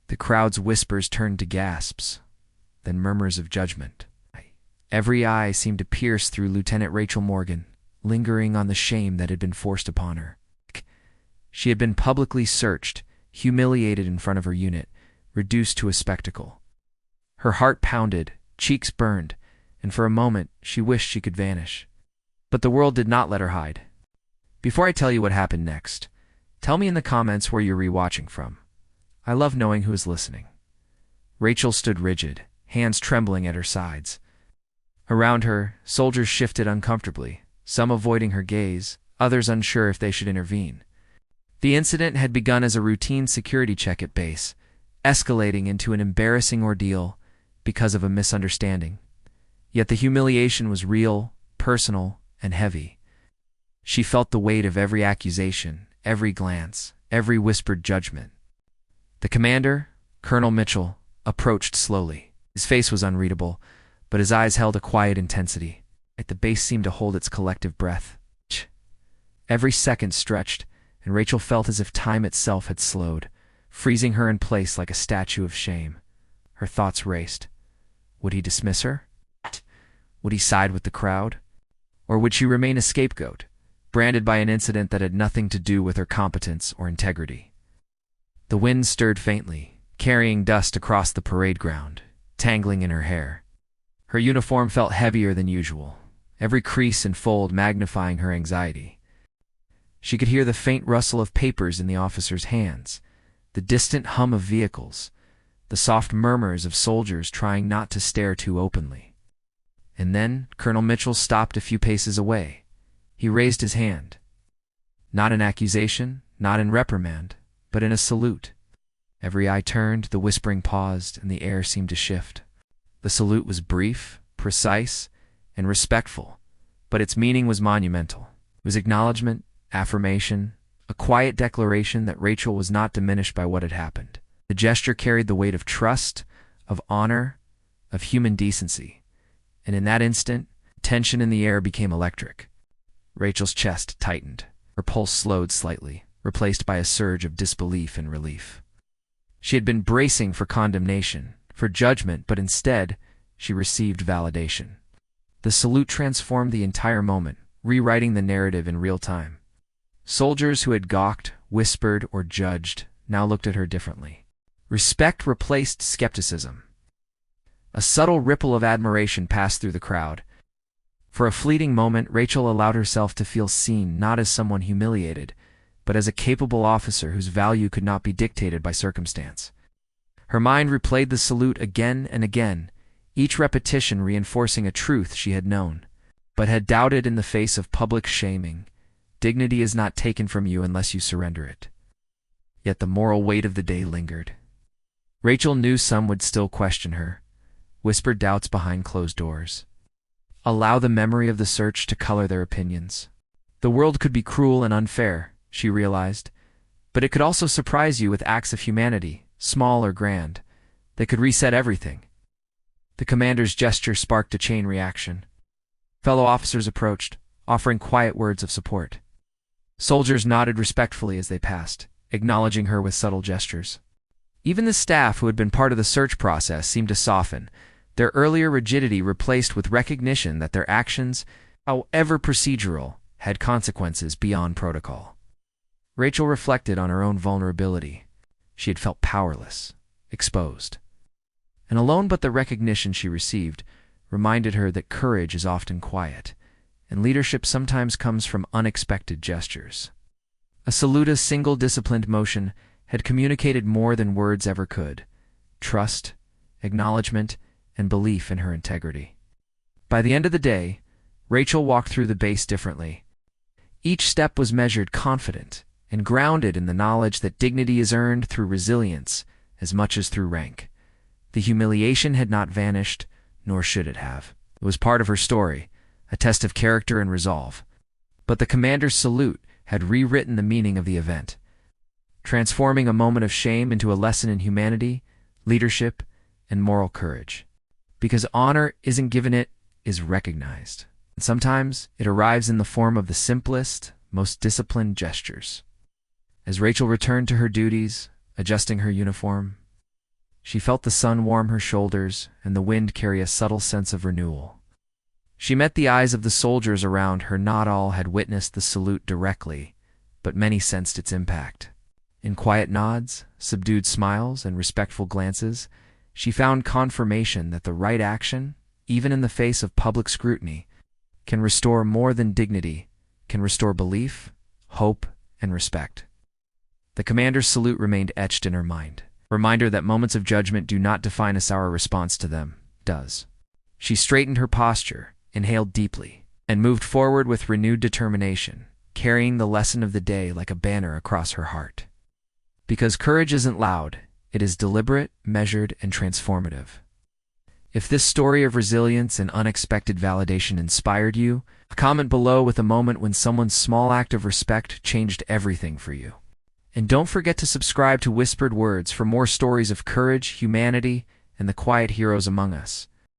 The crowd's whispers turned to gasps, then murmurs of judgment. Every eye seemed to pierce through Lieutenant Rachel Morgan, lingering on the shame that had been forced upon her. She had been publicly searched, humiliated in front of her unit, reduced to a spectacle. Her heart pounded, cheeks burned, and for a moment she wished she could vanish. But the world did not let her hide. Before I tell you what happened next, tell me in the comments where you're rewatching from. I love knowing who is listening. Rachel stood rigid, hands trembling at her sides. Around her, soldiers shifted uncomfortably, some avoiding her gaze, others unsure if they should intervene. The incident had begun as a routine security check at base, escalating into an embarrassing ordeal because of a misunderstanding. Yet the humiliation was real, personal, and heavy. She felt the weight of every accusation, every glance, every whispered judgment. The commander, Colonel Mitchell, approached slowly. His face was unreadable, but his eyes held a quiet intensity. The base seemed to hold its collective breath. Every second stretched, and Rachel felt as if time itself had slowed, freezing her in place like a statue of shame. Her thoughts raced. Would he dismiss her? Would he side with the crowd? Or would she remain a scapegoat, branded by an incident that had nothing to do with her competence or integrity? The wind stirred faintly, carrying dust across the parade ground, tangling in her hair. Her uniform felt heavier than usual, every crease and fold magnifying her anxiety. She could hear the faint rustle of papers in the officers' hands, the distant hum of vehicles, the soft murmurs of soldiers trying not to stare too openly. And then Colonel Mitchell stopped a few paces away. He raised his hand. Not in accusation, not in reprimand, but in a salute. Every eye turned, the whispering paused, and the air seemed to shift. The salute was brief, precise, and respectful, but its meaning was monumental. It was acknowledgement, affirmation, a quiet declaration that Rachel was not diminished by what had happened. The gesture carried the weight of trust, of honor, of human decency, and in that instant, tension in the air became electric. Rachel's chest tightened. Her pulse slowed slightly, replaced by a surge of disbelief and relief. She had been bracing for condemnation, for judgment, but instead, she received validation. The salute transformed the entire moment, rewriting the narrative in real time. Soldiers who had gawked, whispered, or judged now looked at her differently. Respect replaced skepticism. A subtle ripple of admiration passed through the crowd. For a fleeting moment, Rachel allowed herself to feel seen not as someone humiliated, but as a capable officer whose value could not be dictated by circumstance. Her mind replayed the salute again and again, each repetition reinforcing a truth she had known, but had doubted in the face of public shaming. Dignity is not taken from you unless you surrender it. Yet the moral weight of the day lingered. Rachel knew some would still question her, whispered doubts behind closed doors. Allow the memory of the search to color their opinions. The world could be cruel and unfair, she realized, but it could also surprise you with acts of humanity, small or grand, that could reset everything. The commander's gesture sparked a chain reaction. Fellow officers approached, offering quiet words of support. Soldiers nodded respectfully as they passed, acknowledging her with subtle gestures. Even the staff who had been part of the search process seemed to soften, their earlier rigidity replaced with recognition that their actions, however procedural, had consequences beyond protocol. Rachel reflected on her own vulnerability. She had felt powerless, exposed. And alone but the recognition she received reminded her that courage is often quiet, and leadership sometimes comes from unexpected gestures. A salute, a single disciplined motion, had communicated more than words ever could: trust, acknowledgement, and belief in her integrity. By the end of the day, Rachel walked through the base differently. Each step was measured confident and grounded in the knowledge that dignity is earned through resilience as much as through rank. The humiliation had not vanished, nor should it have. It was part of her story, a test of character and resolve. But the commander's salute had rewritten the meaning of the event, transforming a moment of shame into a lesson in humanity, leadership, and moral courage. Because honor isn't given, it is recognized. And sometimes it arrives in the form of the simplest, most disciplined gestures. As Rachel returned to her duties, adjusting her uniform, She felt the sun warm her shoulders and the wind carry a subtle sense of renewal. She met the eyes of the soldiers around her. Not all had witnessed the salute directly, but many sensed its impact. In quiet nods, subdued smiles, and respectful glances, she found confirmation that the right action, even in the face of public scrutiny, can restore more than dignity, can restore belief, hope, and respect. The commander's salute remained etched in her mind. Reminder that moments of judgment do not define us, our response to them does. She straightened her posture, inhaled deeply, and moved forward with renewed determination, carrying the lesson of the day like a banner across her heart. Because courage isn't loud, it is deliberate, measured, and transformative. If this story of resilience and unexpected validation inspired you, comment below with a moment when someone's small act of respect changed everything for you. And don't forget to subscribe to Whispered Words for more stories of courage, humanity, and the quiet heroes among us.